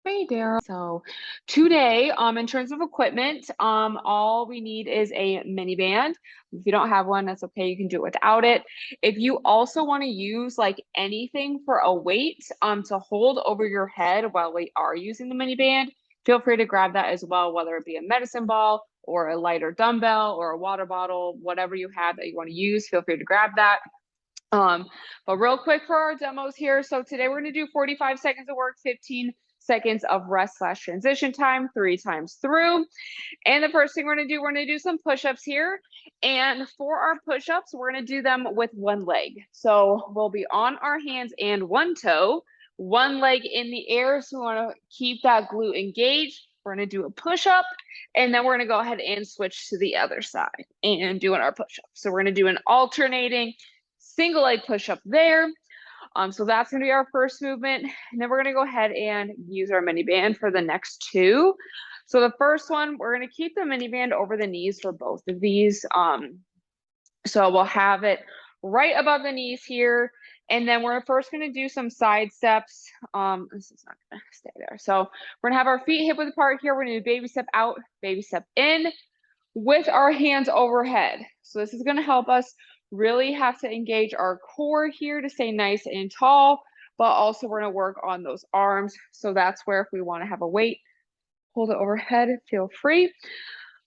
Hey there. So today, in terms of equipment, all we need is a Minivan. If you don't have one, that's okay. You can do it without it. If you also want to use like anything for a weight, to hold over your head while we are using the Minivan, feel free to grab that as well, whether it be a medicine ball or a lighter dumbbell or a water bottle, whatever you have that you want to use, feel free to grab that. But real quick for our demos here. So today we're going to do 45 seconds of work, 15 seconds of rest / transition time, 3 times through. And the first thing we're going to do, we're going to do some push-ups here. And for our push-ups, we're going to do them with one leg. So we'll be on our hands and one toe, one leg in the air. So we want to keep that glute engaged. We're going to do a push-up, and then we're going to go ahead and switch to the other side and doing our push-up. So we're going to do an alternating single leg push-up there. So that's going to be our first movement. And then we're going to go ahead and use our Minivan for the next two. So the first one, we're going to keep the Minivan over the knees for both of these. So we'll have it right above the knees here. And then we're first going to do some side steps. This is not going to stay there. So we're going to have our feet hip width apart here. We're going to do baby step out, baby step in with our hands overhead. So this is going to help us really have to engage our core here to stay nice and tall, but also we're going to work on those arms. So that's where if we want to have a weight, hold it overhead, feel free.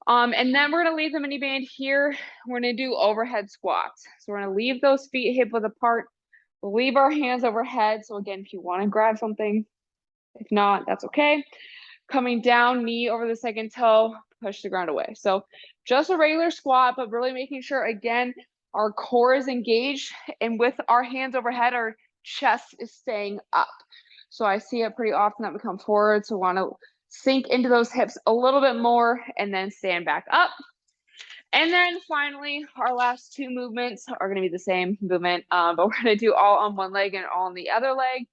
And then we're going to leave the Miniband here. We're going to do overhead squats. So we're going to leave those feet hip width apart, leave our hands overhead. So again, if you want to grab something, if not, that's okay. Coming down, knee over the second toe, push the ground away. So just a regular squat, but really making sure, again, our core is engaged, and with our hands overhead, our chest is staying up. So I see it pretty often that we come forward, so want to sink into those hips a little bit more and then stand back up. And then finally, our last two movements are going to be the same movement, but we're going to do all on one leg and all on the other leg.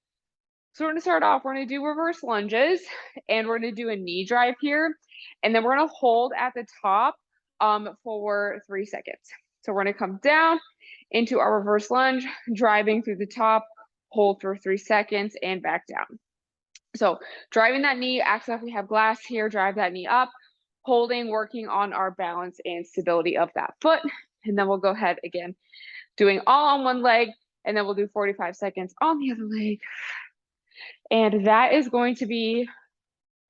So we're going to start off, we're going to do reverse lunges, and we're going to do a knee drive here. And then we're going to hold at the top for 3 seconds. So we're going to come down into our reverse lunge, driving through the top, hold for 3 seconds, and back down. So driving that knee, acts like we have glass here, drive that knee up, holding, working on our balance and stability of that foot. And then we'll go ahead again, doing all on one leg, and then we'll do 45 seconds on the other leg. And that is going to be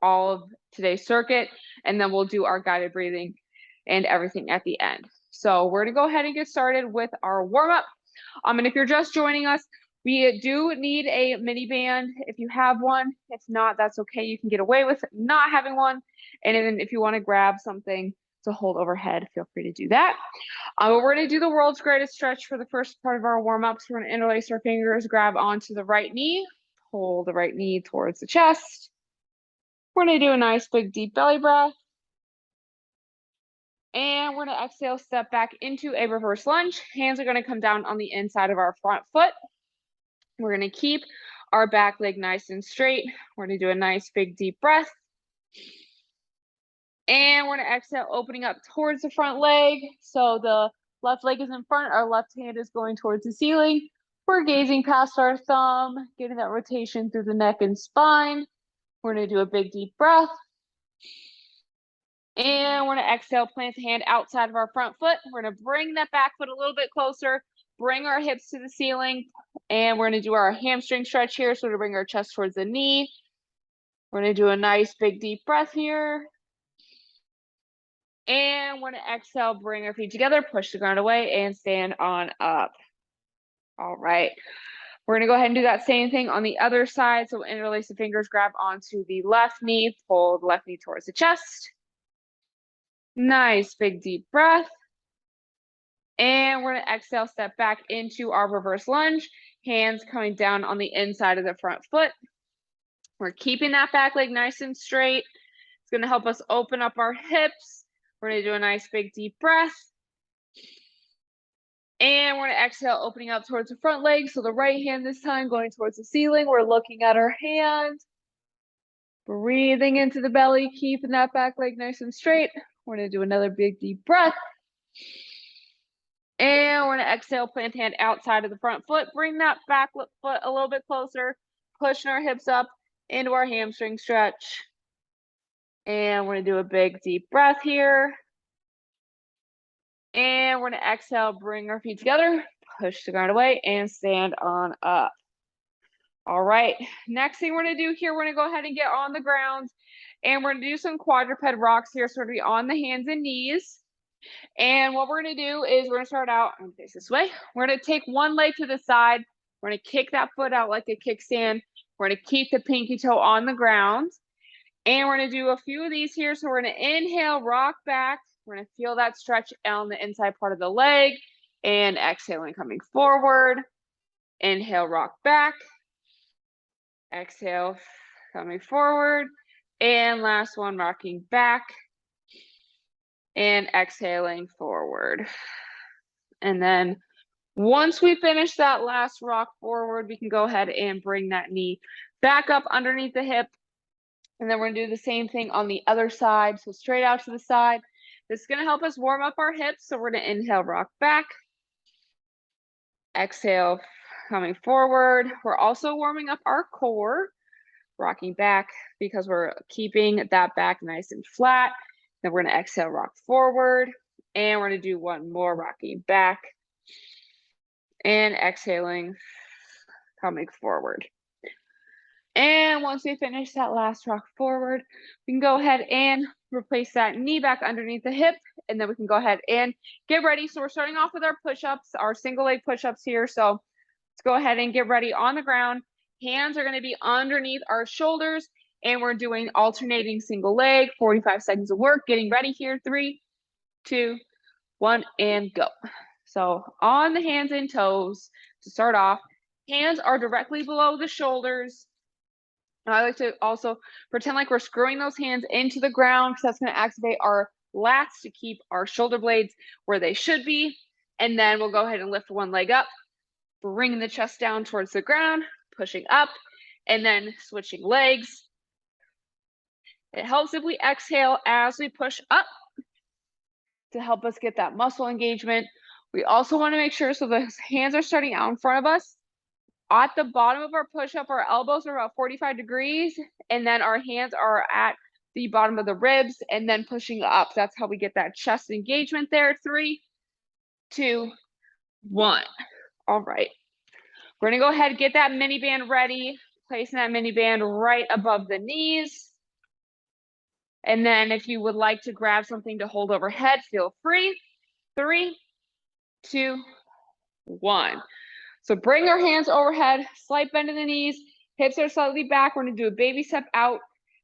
all of today's circuit. And then we'll do our guided breathing and everything at the end. So we're going to go ahead and get started with our warm-up. And if you're just joining us, we do need a Miniband if you have one. If not, that's okay. You can get away with not having one. And then if you want to grab something to hold overhead, feel free to do that. We're going to do the world's greatest stretch for the first part of our warm-up. So we're going to interlace our fingers, grab onto the right knee, hold the right knee towards the chest. We're going to do a nice big deep belly breath. And we're going to exhale, step back into a reverse lunge. Hands are going to come down on the inside of our front foot. We're going to keep our back leg nice and straight. We're going to do a nice big deep breath. And we're going to exhale, opening up towards the front leg. So the left leg is in front, our left hand is going towards the ceiling. We're gazing past our thumb, getting that rotation through the neck and spine. We're going to do a big deep breath. And we're going to exhale, plant the hand outside of our front foot. We're going to bring that back foot a little bit closer, bring our hips to the ceiling, and we're going to do our hamstring stretch here. So we're going to bring our chest towards the knee. We're going to do a nice big deep breath here. And we're going to exhale, bring our feet together, push the ground away, and stand on up. All right. We're going to go ahead and do that same thing on the other side. So interlace the fingers, grab onto the left knee, pull the left knee towards the chest. Nice big deep breath. And we're going to exhale, step back into our reverse lunge. Hands coming down on the inside of the front foot. We're keeping that back leg nice and straight. It's going to help us open up our hips. We're going to do a nice big deep breath. And we're going to exhale, opening up towards the front leg. So the right hand this time going towards the ceiling. We're looking at our hand. Breathing into the belly, keeping that back leg nice and straight. We're going to do another big deep breath. And we're going to exhale, plant hand outside of the front foot. Bring that back foot a little bit closer. Pushing our hips up. into our hamstring stretch. And we're gonna do a big deep breath here. And we're gonna exhale, bring our feet together, push the ground away, and stand on up. All right, next thing we're gonna do here, we're gonna go ahead and get on the ground, and we're gonna do some quadruped rocks here. So we're gonna be on the hands and knees. And what we're gonna do is we're gonna start out, I'm gonna face this way. We're gonna take one leg to the side. We're gonna kick that foot out like a kickstand. We're gonna keep the pinky toe on the ground. And we're gonna do a few of these here. So we're gonna inhale, rock back. We're gonna feel that stretch on the inside part of the leg. And exhaling, coming forward. Inhale, rock back. Exhale, coming forward. And last one, rocking back. And exhaling forward. And then once we finish that last rock forward, we can go ahead and bring that knee back up underneath the hip. And then we're gonna do the same thing on the other side. So straight out to the side. This is gonna help us warm up our hips. So we're gonna inhale, rock back. Exhale, coming forward. We're also warming up our core, rocking back because we're keeping that back nice and flat. Then we're gonna exhale, rock forward. And we're gonna do one more, rocking back. And exhaling, coming forward. And once we finish that last rock forward, we can go ahead and replace that knee back underneath the hip, and then we can go ahead and get ready. So we're starting off with our push-ups, our single leg push-ups here. So let's go ahead and get ready on the ground. Hands are gonna be underneath our shoulders, and we're doing alternating single leg, 45 seconds of work, getting ready here. 3, 2, 1, and go. So on the hands and toes to start off, hands are directly below the shoulders. I like to also pretend like we're screwing those hands into the ground because that's going to activate our lats to keep our shoulder blades where they should be. And then we'll go ahead and lift one leg up, bringing the chest down towards the ground, pushing up, and then switching legs. It helps if we exhale as we push up to help us get that muscle engagement. We also want to make sure so the hands are starting out in front of us. At the bottom of our push-up, our elbows are about 45 degrees, and then our hands are at the bottom of the ribs, and then pushing up. That's how we get that chest engagement there. 3, 2, 1. All right. We're gonna go ahead and get that mini band ready, placing that mini band right above the knees. And then if you would like to grab something to hold overhead, feel free. 3, 2, 1. So bring our hands overhead, slight bend in the knees, hips are slightly back. We're gonna do a baby step out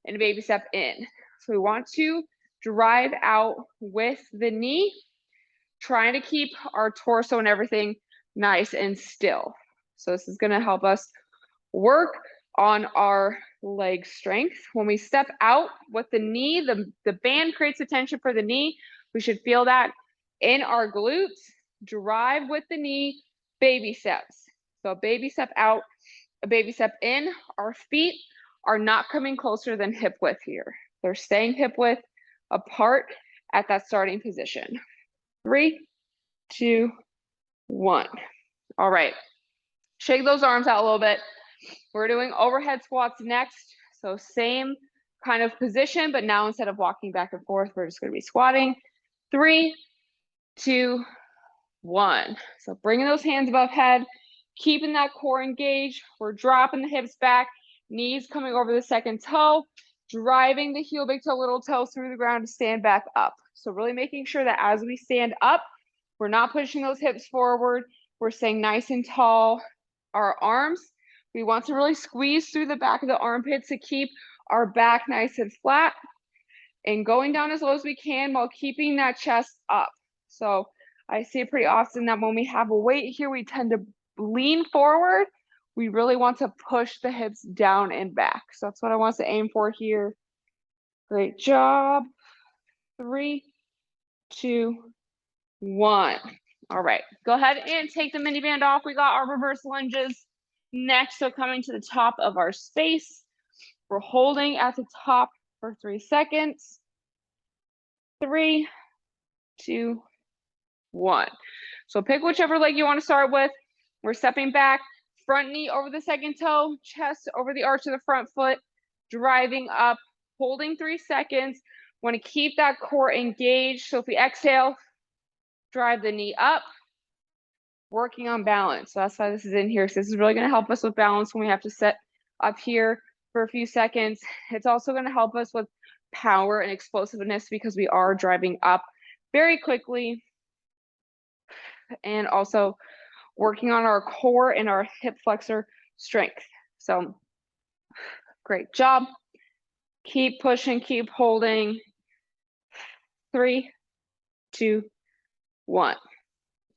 and a baby step in. So we want to drive out with the knee, trying to keep our torso and everything nice and still. So this is gonna help us work on our leg strength. When we step out with the knee, the band creates a tension for the knee. We should feel that in our glutes. Drive with the knee, baby steps. So a baby step out, a baby step in. Our feet are not coming closer than hip width here. They're staying hip width apart at that starting position. 3, 2, 1. All right. Shake those arms out a little bit. We're doing overhead squats next. So same kind of position, but now instead of walking back and forth, we're just going to be squatting. 3, 2, 1. So bringing those hands above head, keeping that core engaged. We're dropping the hips back, knees coming over the second toe, driving the heel, big toe, little toe through the ground to stand back up. So really making sure that as we stand up, we're not pushing those hips forward. We're staying nice and tall. Our arms, we want to really squeeze through the back of the armpits to keep our back nice and flat and going down as low as we can while keeping that chest up. So I see it pretty often that when we have a weight here, we tend to lean forward. We really want to push the hips down and back. So that's what I want to aim for here. Great job. 3, 2, 1. All right, go ahead and take the mini band off. We got our reverse lunges next. So coming to the top of our space, we're holding at the top for 3 seconds. 3, 2, 1. So pick whichever leg you want to start with. We're stepping back, front knee over the second toe, chest over the arch of the front foot, driving up, holding 3 seconds. Want to keep that core engaged. So if we exhale, drive the knee up, working on balance. So that's why this is in here. So this is really going to help us with balance when we have to sit up here for a few seconds. It's also going to help us with power and explosiveness because we are driving up very quickly, and also working on our core and our hip flexor strength. So great job. Keep pushing, keep holding. 3, 2, 1.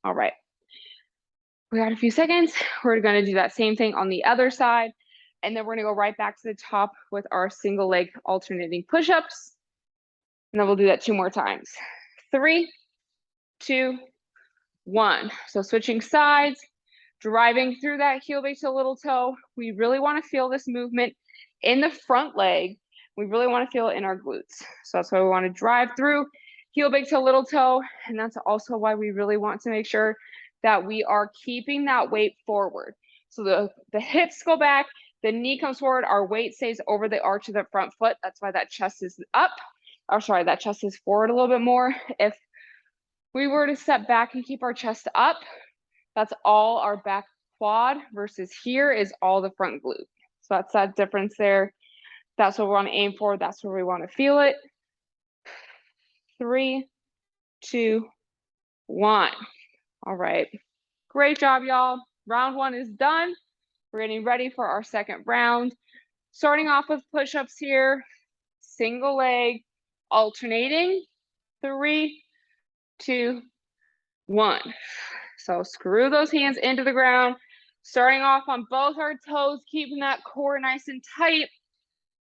All right. We got a few seconds. We're going to do that same thing on the other side. And then we're going to go right back to the top with our single leg alternating push-ups. And then we'll do that 2 more times. 3, 2, 1. So switching sides, driving through that heel base to little toe. We really want to feel this movement in the front leg. We really want to feel it in our glutes. So that's why we want to drive through heel big to little toe. And that's also why we really want to make sure that we are keeping that weight forward. So the hips go back, the knee comes forward, our weight stays over the arch of the front foot. That's why that chest is up. Oh, sorry, that chest is forward a little bit more. If we were to step back and keep our chest up, that's all our back quad versus here is all the front glute. So that's that difference there. That's what we want to aim for. That's where we want to feel it. 3, 2, 1. All right. Great job, y'all. Round 1 is done. We're getting ready for our second round. Starting off with push-ups here. Single leg, alternating. 3, 2, 1. So screw those hands into the ground. Starting off on both our toes, keeping that core nice and tight.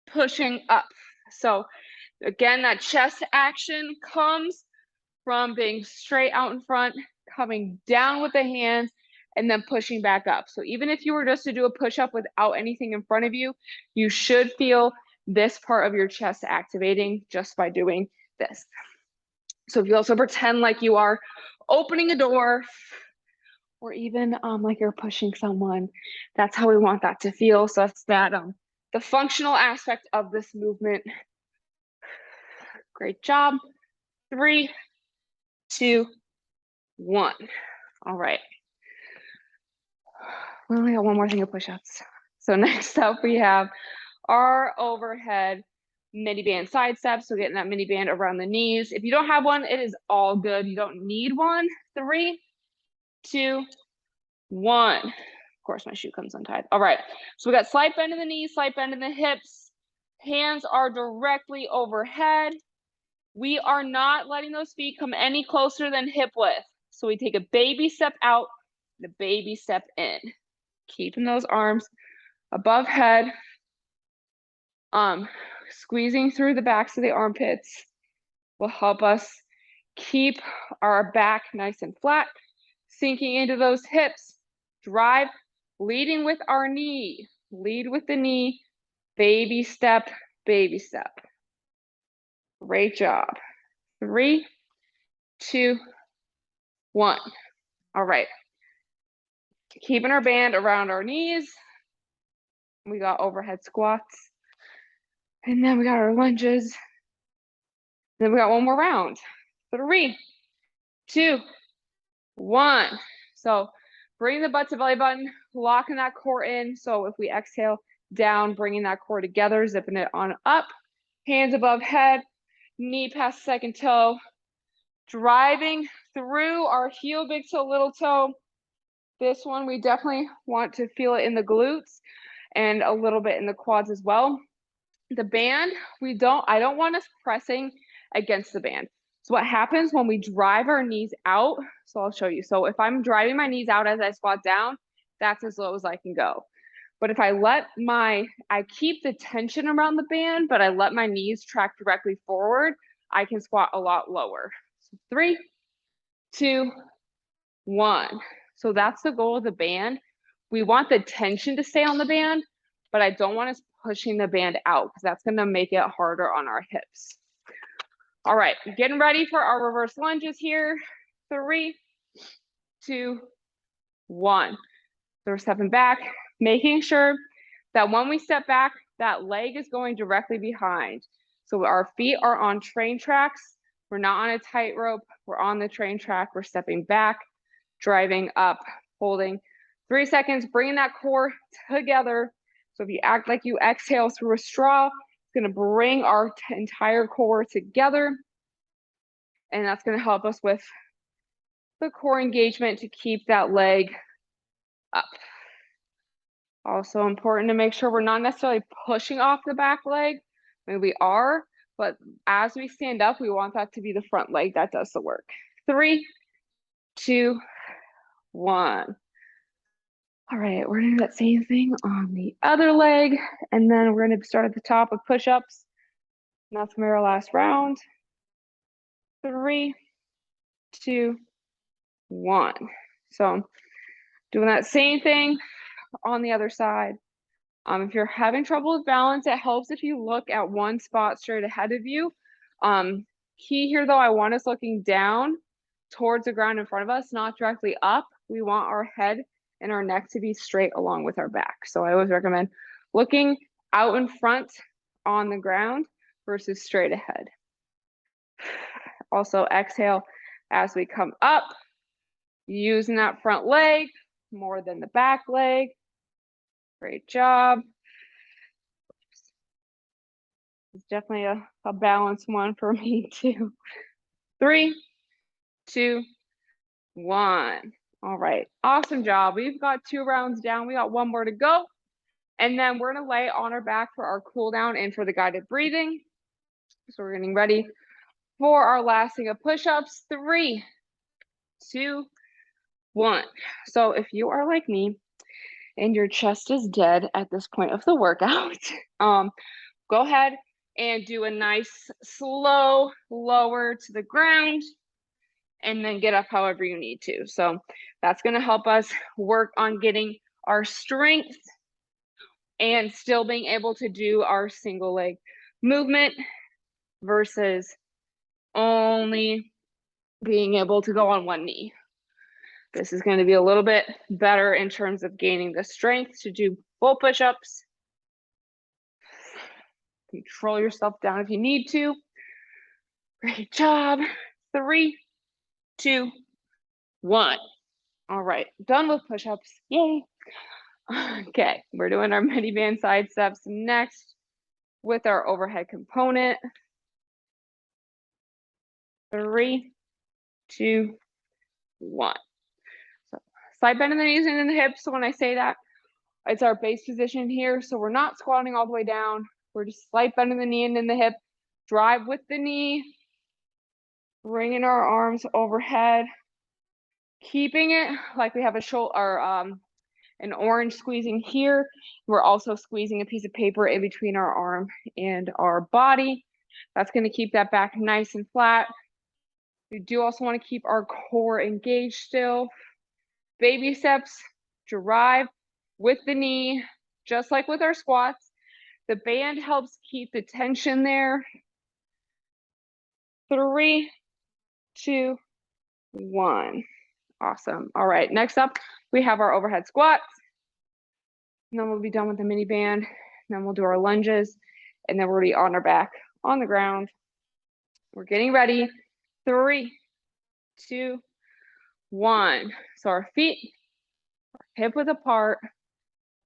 Pushing up. So again, that chest action comes from being straight out in front, coming down with the hands, and then pushing back up. So even if you were just to do a push-up without anything in front of you, you should feel this part of your chest activating just by doing this. So if you also pretend like you are opening a door, or even like you're pushing someone, that's how we want that to feel. So that's that the functional aspect of this movement. Great job. 3, 2, 1. All right. We only got one more thing of push-ups. So next up we have our overhead mini band side steps. So getting that mini band around the knees. If you don't have one, it is all good. You don't need one. 3, 2, 1. Of course, my shoe comes untied. All right. So we got slight bend in the knees, slight bend in the hips. Hands are directly overhead. We are not letting those feet come any closer than hip width. So we take a baby step out, and a baby step in. Keeping those arms above head. Squeezing through the backs of the armpits will help us keep our back nice and flat. Sinking into those hips. Drive, leading with our knee. Lead with the knee. Baby step, baby step. Great job. 3, 2, 1. All right. Keeping our band around our knees. We got overhead squats. And then we got our lunges. Then we got one more round. 3, 2, 1. So bring the butt to belly button, locking that core in. So if we exhale down, bringing that core together, zipping it on up, hands above head, knee past second toe, driving through our heel big toe, little toe. This one, we definitely want to feel it in the glutes and a little bit in the quads as well. The band, I don't want us pressing against the band. So what happens when we drive our knees out, so I'll show you. So if I'm driving my knees out as I squat down, that's as low as I can go. But if I keep the tension around the band, but I let my knees track directly forward, I can squat a lot lower. So 3, 2, 1. So that's the goal of the band. We want the tension to stay on the band, but I don't want us pushing the band out because that's going to make it harder on our hips. All right, getting ready for our reverse lunges here. 3, 2, 1. So we're stepping back, making sure that when we step back, that leg is going directly behind. So our feet are on train tracks. We're not on a tightrope. We're on the train track. We're stepping back, driving up, holding 3 seconds, bringing that core together. So if you act like you exhale through a straw, it's going to bring our entire core together. And that's going to help us with the core engagement to keep that leg up. Also important to make sure we're not necessarily pushing off the back leg. I mean, we are, but as we stand up, we want that to be the front leg that does the work. 3, 2, 1. All right, we're gonna do that same thing on the other leg, and then we're gonna start at the top with push-ups. And that's gonna be our last round. 3, 2, 1. So doing that same thing on the other side. If you're having trouble with balance, it helps if you look at one spot straight ahead of you. Key here though, I want us looking down towards the ground in front of us, not directly up. We want our head and our neck to be straight along with our back. So I always recommend looking out in front on the ground versus straight ahead. Also exhale as we come up, using that front leg more than the back leg. Great job. It's definitely a balanced one for me too. 3, 2, 1. All right, awesome job. We've got 2 rounds down. We got 1 more to go. And then we're gonna lay on our back for our cool down and for the guided breathing. So we're getting ready for our last thing of push-ups. 3, 2, 1. So if you are like me and your chest is dead at this point of the workout, go ahead and do a nice slow lower to the ground and then get up however you need to. So that's going to help us work on getting our strength and still being able to do our single leg movement versus only being able to go on one knee. This is going to be a little bit better in terms of gaining the strength to do full push-ups. Control yourself down if you need to. Great job. 3, 2, 1. All right, done with push-ups. Yay. Okay, we're doing our Minivan side steps next with our overhead component. 3, 2, 1. So side bend in the knees and in the hips. So when I say that, it's our base position here. So we're not squatting all the way down. We're just slight bend in the knee and in the hip. Drive with the knee. Bringing our arms overhead. Keeping it like we have a shoulder or an orange squeezing here. We're also squeezing a piece of paper in between our arm and our body. That's going to keep that back nice and flat. We do also want to keep our core engaged still. Baby steps, drive with the knee, just like with our squats. The band helps keep the tension there. 3, 2, 1. Awesome. All right, next up, we have our overhead squats. And then we'll be done with the mini band. Then we'll do our lunges. And then we'll be on our back on the ground. We're getting ready. 3, 2, 1. So our feet are hip width apart.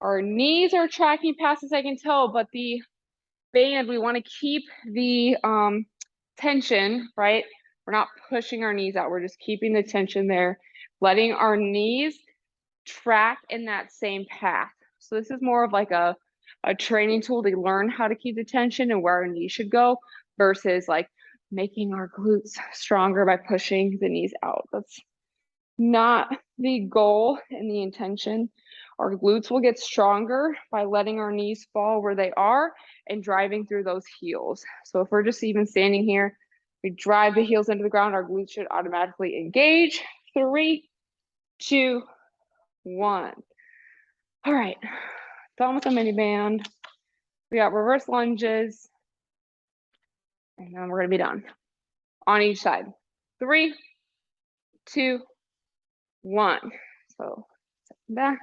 Our knees are tracking past the second toe, but the band, we want to keep the tension, right? We're not pushing our knees out. We're just keeping the tension there, letting our knees track in that same path. So this is more of like a training tool to learn how to keep the tension and where our knees should go versus like making our glutes stronger by pushing the knees out. That's not the goal and the intention. Our glutes will get stronger by letting our knees fall where they are and driving through those heels. So if we're just even standing here, we drive the heels into the ground, our glutes should automatically engage. 3, 2, 1. All right, done with the mini band. We got reverse lunges. And then we're gonna be done on each side. 3, 2, 1. So back.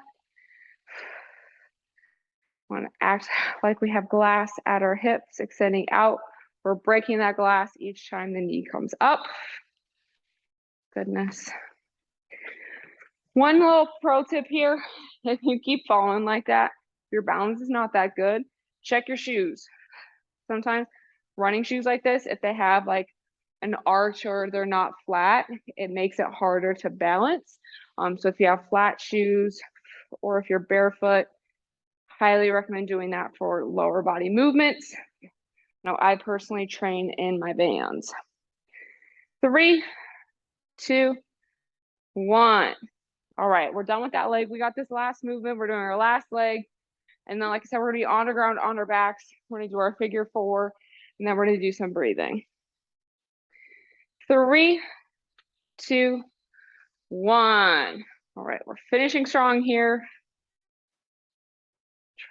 Want to act like we have glass at our hips, extending out. We're breaking that glass each time the knee comes up. Goodness. One little pro tip here, if you keep falling like that, your balance is not that good, check your shoes. Sometimes running shoes like this, if they have like an arch or they're not flat, it makes it harder to balance. So if you have flat shoes or if you're barefoot, highly recommend doing that for lower body movements. Now, I personally train in my Vans. 3, 2, 1. All right, we're done with that leg. We got this last movement. We're doing our last leg. And then, like I said, we're gonna be on the ground, on our backs. We're gonna do our figure 4, and then we're gonna do some breathing. 3, 2, 1. All right, we're finishing strong here.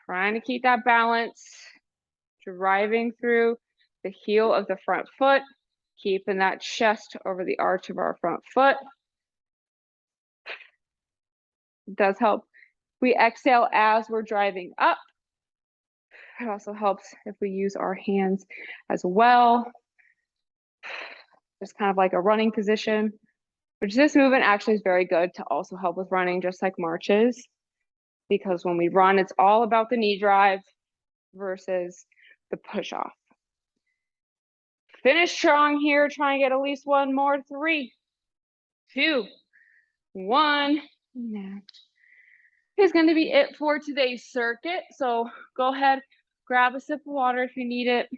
Trying to keep that balance. Driving through the heel of the front foot, keeping that chest over the arch of our front foot. It does help. We exhale as we're driving up. It also helps if we use our hands as well. Just kind of like a running position, which this movement actually is very good to also help with running, just like marches, because when we run, it's all about the knee drive versus the push off. Finish strong here. Try and get at least one more. 3, 2, 1. That is going to be it for today's circuit. So go ahead, grab a sip of water if you need it.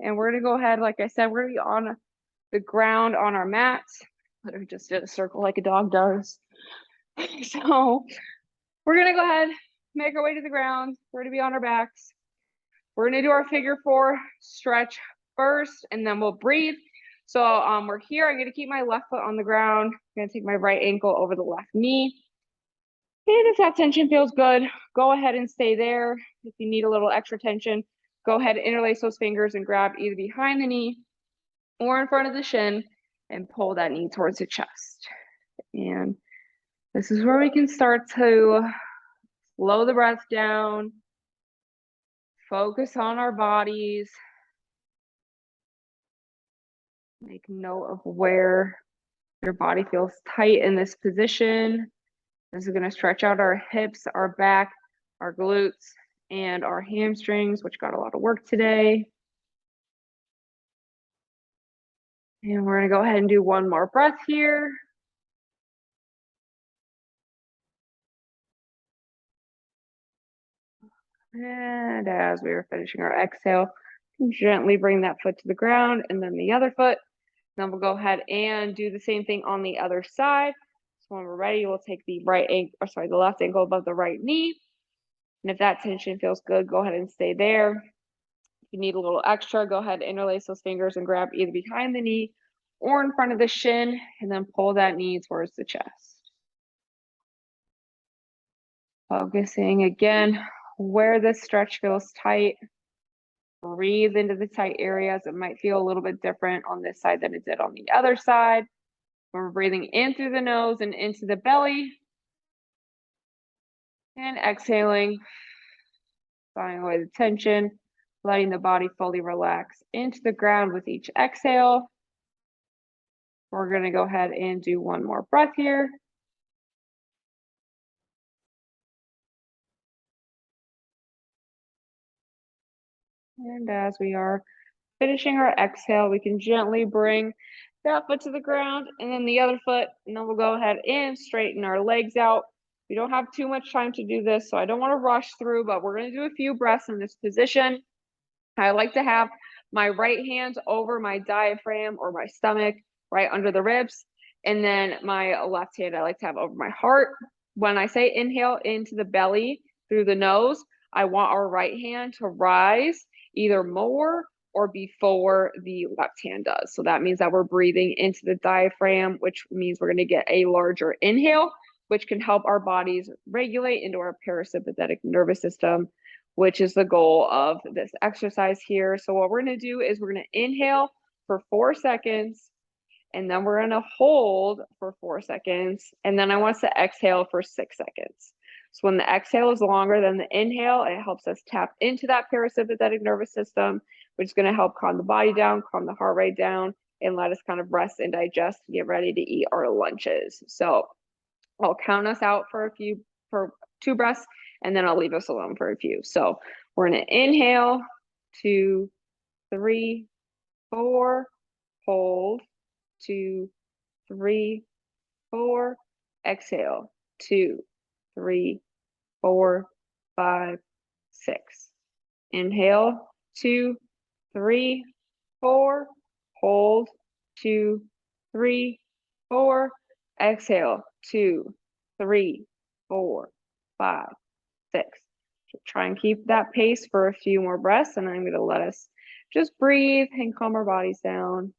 And we're going to go ahead, like I said, we're going to be on the ground on our mats. Literally just did a circle like a dog does. So we're going to go ahead, make our way to the ground. We're going to be on our backs. We're going to do our figure 4 stretch first, and then we'll breathe. So we're here. I'm going to keep my left foot on the ground. I'm going to take my right ankle over the left knee. And if that tension feels good, go ahead and stay there. If you need a little extra tension, go ahead and interlace those fingers and grab either behind the knee or in front of the shin and pull that knee towards the chest. And this is where we can start to slow the breath down, focus on our bodies, make note of where your body feels tight in this position. This is going to stretch out our hips, our back, our glutes, and our hamstrings, which got a lot of work today. And we're going to go ahead and do one more breath here. And as we are finishing our exhale, gently bring that foot to the ground and then the other foot. Then we'll go ahead and do the same thing on the other side. So when we're ready, we'll take the the left ankle above the right knee. And if that tension feels good, go ahead and stay there. If you need a little extra, go ahead and interlace those fingers and grab either behind the knee or in front of the shin, and then pull that knee towards the chest. Focusing again where this stretch feels tight. Breathe into the tight areas. It might feel a little bit different on this side than it did on the other side. We're breathing in through the nose and into the belly. And exhaling, sawing away the tension, letting the body fully relax into the ground with each exhale. We're going to go ahead and do one more breath here. And as we are finishing our exhale, we can gently bring that foot to the ground and then the other foot, and then we'll go ahead and straighten our legs out. We don't have too much time to do this, so I don't want to rush through, but we're going to do a few breaths in this position. I like to have my right hand over my diaphragm or my stomach, right under the ribs, and then my left hand I like to have over my heart. When I say inhale into the belly through the nose, I want our right hand to rise either more or before the left hand does. So that means that we're breathing into the diaphragm, which means we're going to get a larger inhale, which can help our bodies regulate into our parasympathetic nervous system, which is the goal of this exercise here. So what we're going to do is we're going to inhale for 4 seconds, and then we're going to hold for 4 seconds, and then I want us to exhale for 6 seconds. So when the exhale is longer than the inhale, it helps us tap into that parasympathetic nervous system, which is going to help calm the body down, calm the heart rate down, and let us kind of rest and digest and get ready to eat our lunches. So I'll count us out for 2 breaths, and then I'll leave us alone for a few. So we're going to inhale, 2, 3, 4, hold, 2, 3, 4, exhale, 2, 3, 4, 5, 6. Inhale, 2, 3, 4, hold, 2, 3, 4, exhale, 2, 3, 4, 5, 6. So try and keep that pace for a few more breaths, and I'm going to let us just breathe and calm our bodies down.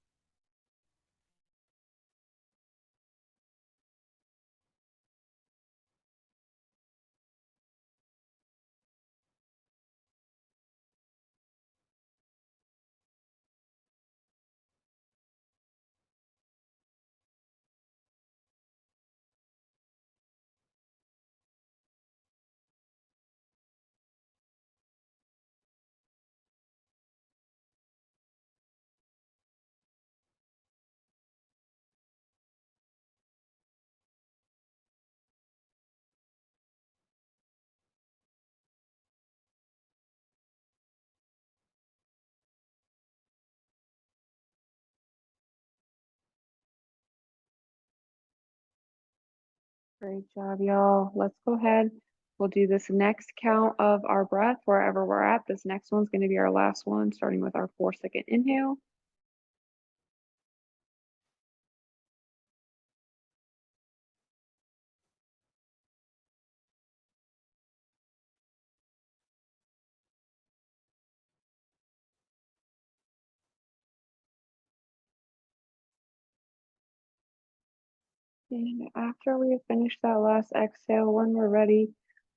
Great job, y'all. Let's go ahead. We'll do this next count of our breath wherever we're at. This next one's going to be our last one, starting with our 4-second inhale. And after we have finished that last exhale, when we're ready,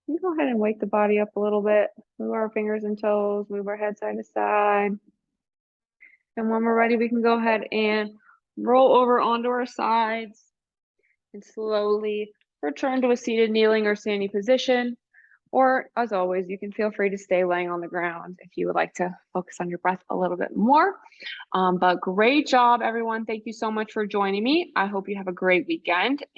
we go ahead and wake the body up a little bit. Move our fingers and toes, move our head side to side. And when we're ready, we can go ahead and roll over onto our sides and slowly return to a seated, kneeling, or standing position. Or as always, you can feel free to stay laying on the ground if you would like to focus on your breath a little bit more. But great job, everyone. Thank you so much for joining me. I hope you have a great weekend.